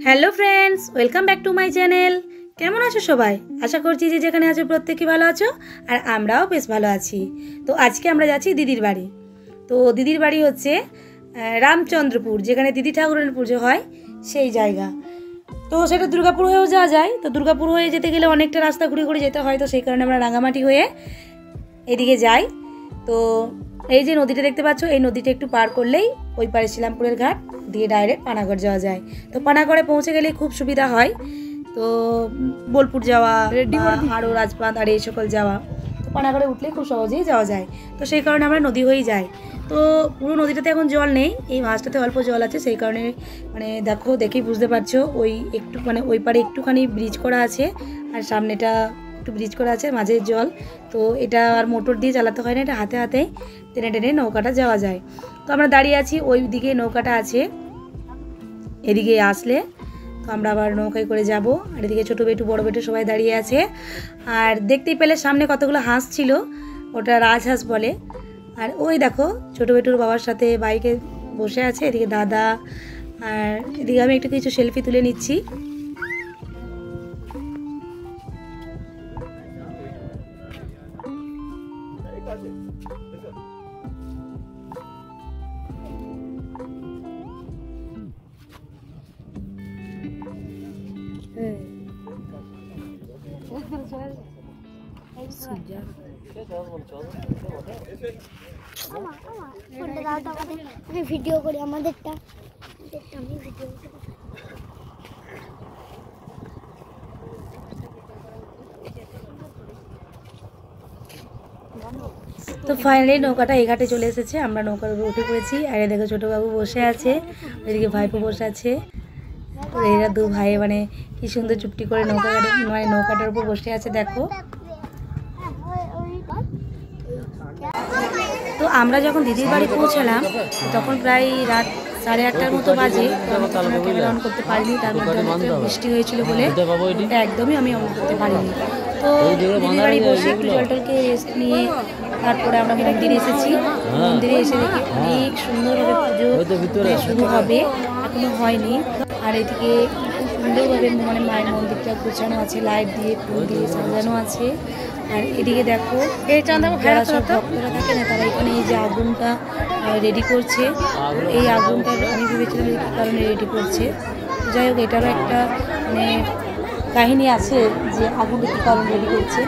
Hello friends, welcome back to my channel. কেমন আছো সবাই? আশা করছি যে যেখানে আছো প্রত্যেকে ভালো আছো, আর আমরাও বেশ ভালো আছি। তো আজকে আমরা যাচ্ছি দিদির বাড়ি। তো দিদির বাড়ি হচ্ছে রামচন্দ্রপুর, যেখানে দিদি ঠাকুরের পুজো হয় সেই জায়গা। তো সেটা দুর্গাপুর হয়েও যাওয়া যায়। তো দুর্গাপুর হয়ে যেতে গেলে অনেকটা রাস্তা ঘুরে ঘুরে যেতে হয়, তো সেই কারণে আমরা রাঙামাটি হয়ে এদিকে যাই। তো এই যে নদীটা দেখতে পাচ্ছ, এই নদীটা একটু পার করলেই ওই পারে শিলামপুরের ঘাট দিয়ে ডাইরেক্ট পানাগড় যাওয়া যায়। তো পানাগড়ে পৌঁছে গেলে খুব সুবিধা হয়। তো বোলপুর যাওয়া, আরও রাজপাত আর এই সকল যাওয়া, তো পানাগড়ে উঠলে খুব সহজেই যাওয়া যায়। তো সেই কারণে আমরা নদী হয়েই যাই। তো পুরো নদীটাতে এখন জল নেই, এই মাছটাতে অল্প জল আছে। সেই কারণে দেখো, দেখেই বুঝতে পারছো ওই একটু ওই পারে একটুখানি ব্রিজ করা আছে, আর সামনেটা একটু ব্রিজ করা আছে, মাঝের জল। তো এটা আর মোটর দিয়ে চালাতে হয় না, এটা হাতে হাতে টেনে টেনে নৌকাটা যাওয়া যায়। তো আমরা দাঁড়িয়ে আছি, ওই দিকে নৌকাটা আছে, এদিকে আসলে তো আমরা আবার নৌকায় করে যাব। আর এদিকে ছোটো বেটু বড় বেটু সবাই দাঁড়িয়ে আছে। আর দেখতেই পেলে সামনে কতগুলো হাঁস ছিল, ওটা রাজহাঁস বলে। আর ওই দেখো ছোটো বেটুর বাবার সাথে বাইকে বসে আছে, এদিকে দাদা। আর এদিকে আমি একটু কিছু সেলফি তুলে নিচ্ছি। ভিডিও করি আমাদেরটা, আমি ভিডিও করি। তো ফাইনালি নৌকাটা এই ঘাটে চলে এসেছে, আমরা নৌকার উপরে উঠে পড়েছি। আর দেখো ছোটোবাবু বসে আছে, ওইদিকে ভাইপো বসে আছে। তো এরা দু ভাই কি সুন্দর চুপটি করে নৌকাটার উপর বসে আছে দেখো। তো আমরা যখন দিদির বাড়ি পৌঁছালাম তখন প্রায় রাত 8:30টার মতো বাজে। ক্যামেরা অন করতে পারিনি, তার মধ্যে বৃষ্টি হয়েছিল বলে একদমই আমি অন করতে পারিনি। তো দিদির বাড়ি বসে একটু জলটলকে রেস্ট নিয়ে তারপরে আমরা মন্দিরে এসেছি। মন্দিরে এসে দেখি অনেক সুন্দরভাবে পুজো শুরু হবে, এখনো হয়নি। আর এদিকে খুব সুন্দরভাবে মায়ের মন্দিরটা গোছানো আছে, লাইট দিয়ে ফুল দিয়ে সাজানো আছে। আর এদিকে দেখো যারা সব ভক্তরা থাকে না, তারা এখানে এই যে আগুনটা রেডি করছে। এই আগুনটা আমি ভেবেছিলাম যে কী কারণে রেডি করছে। যাই হোক, এটারও একটা কাহিনী আছে যে আগুনটা কী কারণে রেডি করছে।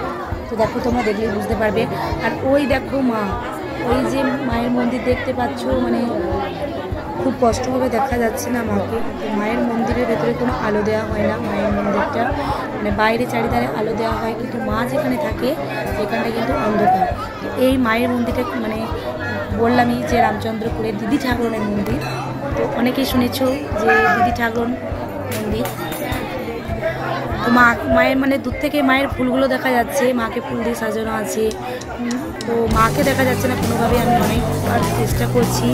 তো দেখো, তোমরা দেখলেই বুঝতে পারবে। আর ওই দেখো মা, ওই যে মায়ের মন্দির দেখতে পাচ্ছ, খুব কষ্টভাবে দেখা যাচ্ছে না মাকে। মায়ের মন্দিরের ভেতরে কোনো আলো দেওয়া হয় না, মায়ের মন্দিরটা বাইরে চারিধারে আলো দেওয়া হয়, কিন্তু মা যেখানে থাকে সেখানটা কিন্তু অন্ধকার। এই মায়ের মন্দিরটা বললামই যে রামচন্দ্রপুরের দিদি ঠাকুরের মন্দির। তো অনেকেই শুনেছ যে দিদি ঠাকুর মন্দির। তো মায়ের দূর থেকে মায়ের ফুলগুলো দেখা যাচ্ছে, মাকে ফুল দিয়ে সাজানো আছে। তো মাকে দেখা যাচ্ছে না কোনোভাবে, আমি অনেকবার চেষ্টা করছি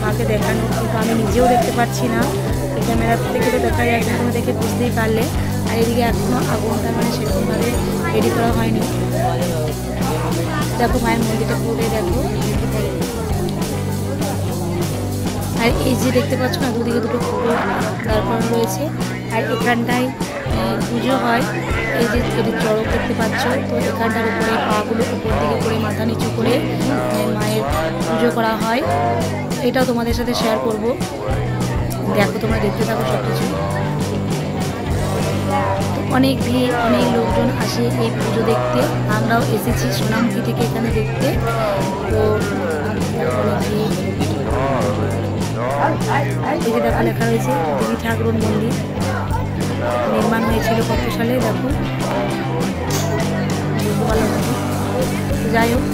মাকে দেখানোর, কিন্তু আমি নিজেও দেখতে পাচ্ছি না। ক্যামেরা থেকে তো দেখা যাচ্ছে, তুমি দেখে বুঝতেই পারলে। আর এদিকে এখনও আগুনটা সেরকমভাবে রেডি করা হয়নি। দেখো মায়ের মন্দিরটা পুরো দেখো। আর এই যে দেখতে পাচ্ছ না, দুদিকে দুটো পুকুর দাঁড় করানো রয়েছে। আর এখানটায় পুজো হয়, এই যে এটি চড়ক দেখতে পাচ্ছ। তো এখানটার উপরে পাগুলো উপর দিকে করে মাথা নিচু করে মায়ের পুজো করা হয়। এটাও তোমাদের সাথে শেয়ার করব, দেখো তোমরা দেখতে থাকো সব কিছু। অনেক ভিড়, অনেক লোকজন আসে এই পুজো দেখতে। আমরাও এসেছি সোনামুখী থেকে এখানে দেখতে। তো এই যে দেখো লেখা রয়েছে দিদি ঠাকুর মন্দির, নির্মাণ হয়েছিল কত সালে দেখো, যাই হোক।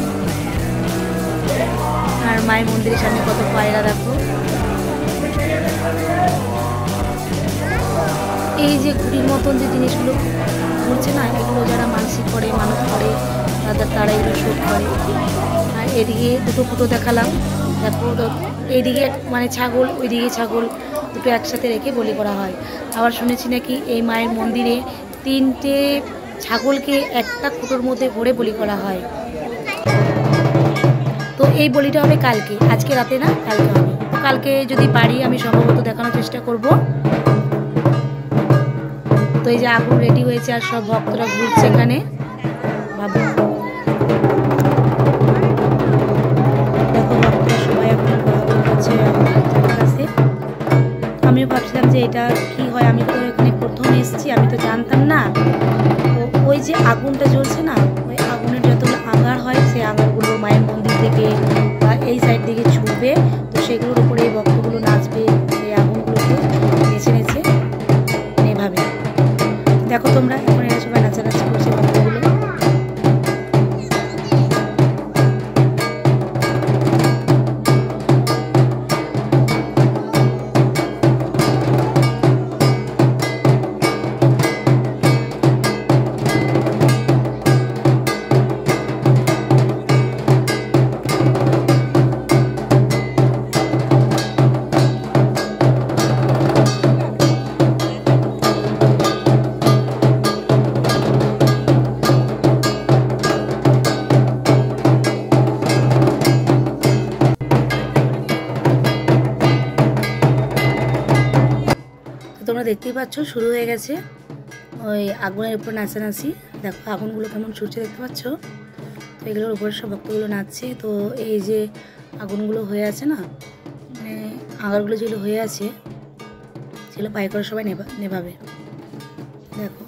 আর মায়ের মন্দিরের সামনে কত পায়রা দেখো। এই যে ঘুড়ির মতন যে জিনিসগুলো ঘুরছে না, এগুলো যারা মানসিক করে, মানত করে, তারা এগুলো শুট করে। আর এদিকে দুটো ফুটো দেখালাম দেখো। এইদিকে ছাগল, ওইদিকে ছাগল, দুটো একসাথে রেখে বলি করা হয়। আবার শুনেছি নাকি এই মায়ের মন্দিরে 3টে ছাগলকে একটা ফুটোর মধ্যে ভরে বলি করা হয়। তো এই বলিটা হবে কালকে, আজকে রাতে না, কালকে হবে। কালকে যদি পারি আমি সম্ভবত দেখানোর চেষ্টা করব। তো এই যে আগুন রেডি হয়েছে আর সব ভক্তরা ঘুরছে এখানে। দেখো ভক্তরা সবাই এখন ঘোরাঘুরি করছে কাছে। আমিও ভাবছিলাম যে এটা কি হয়, আমি তো এখানে প্রথম এসেছি, আমি তো জানতাম না। তো ওই যে আগুনটা জ্বলছে না, ওই আগুনের যতগুলো আঙার হয় সেই আঙারগুলো মায়ের মন্দির থেকে বা এই সাইড থেকে ছুটবে, তো সেগুলোর উপরে এই ভক্তগুলো নাচবে, সেই আগুনগুলোকে নেচে নেচে এভাবে। দেখো তোমরা এখন এরা সবাই নাচানাচি করছে ভক্তগুলো। তোমরা দেখতেই পাচ্ছ শুরু হয়ে গেছে ওই আগুনের উপর নাচানাচি। দেখো আগুনগুলো কেমন ছুটছে দেখতে পাচ্ছ। তো এগুলোর উপরে সব ভক্তগুলো নাচছে। তো এই যে আগুনগুলো হয়ে আছে না, মানে আঙারগুলো যেগুলো হয়ে আছে সেগুলো পায়ে করে সবাই নেভাবে। দেখো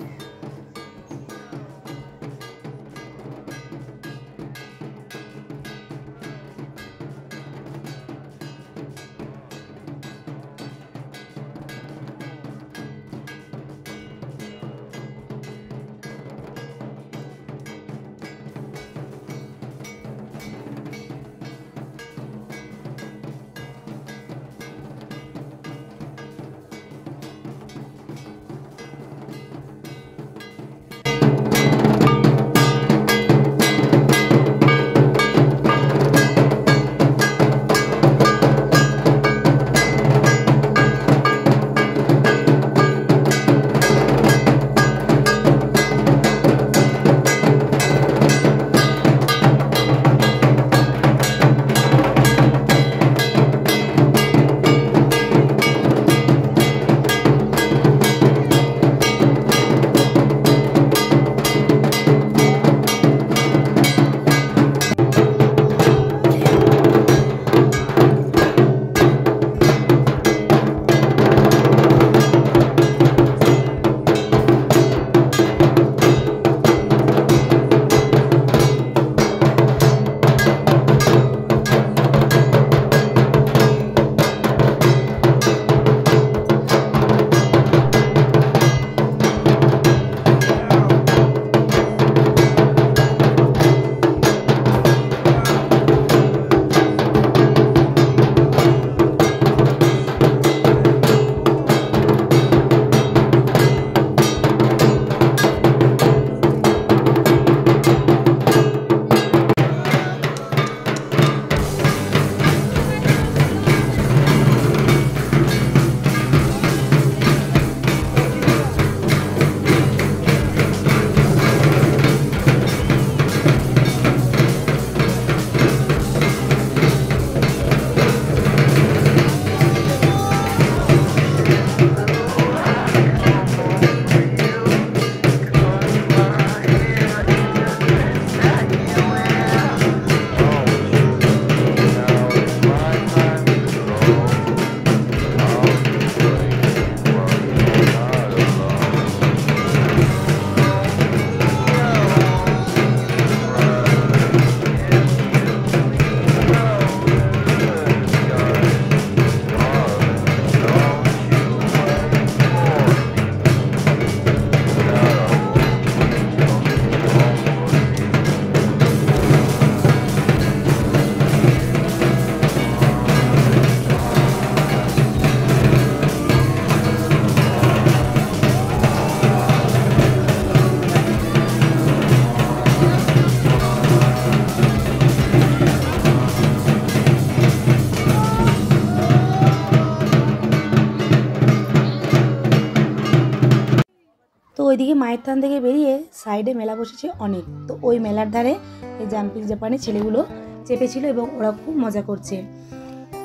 ওইদিকে মায়ের থান থেকে বেরিয়ে সাইডে মেলা বসেছে অনেক। তো ওই মেলার ধারে এই জাম্পিং জাপানি ছেলেগুলো চেপেছিল এবং ওরা খুব মজা করছে।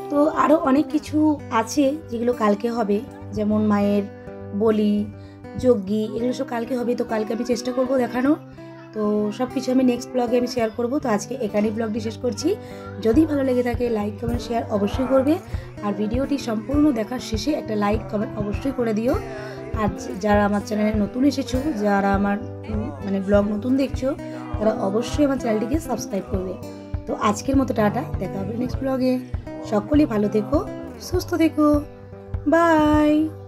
তো আরও অনেক কিছু আছে যেগুলো কালকে হবে, যেমন মায়ের বলি, যজ্ঞি, এগুলো সব কালকে হবে। তো কালকে আমি চেষ্টা করব দেখানোর। তো সব কিছু আমি নেক্সট ব্লগে আমি শেয়ার করব। তো আজকে এখানেই ব্লগটি শেষ করছি। যদি ভালো লেগে থাকে লাইক কমেন্ট শেয়ার অবশ্যই করবে, আর ভিডিওটি সম্পূর্ণ দেখার শেষে একটা লাইক কমেন্ট অবশ্যই করে দিও। আর যারা আমার চ্যানেলে নতুন এসেছো, যারা আমার মানে ব্লগ নতুন দেখছো, তারা অবশ্যই আমার চ্যানেলটিকে সাবস্ক্রাইব করবে। তো আজকের মতো টাটা, দেখা হবে নেক্সট ব্লগে। সকলেই ভালো থেকো, সুস্থ থেকো, বাই।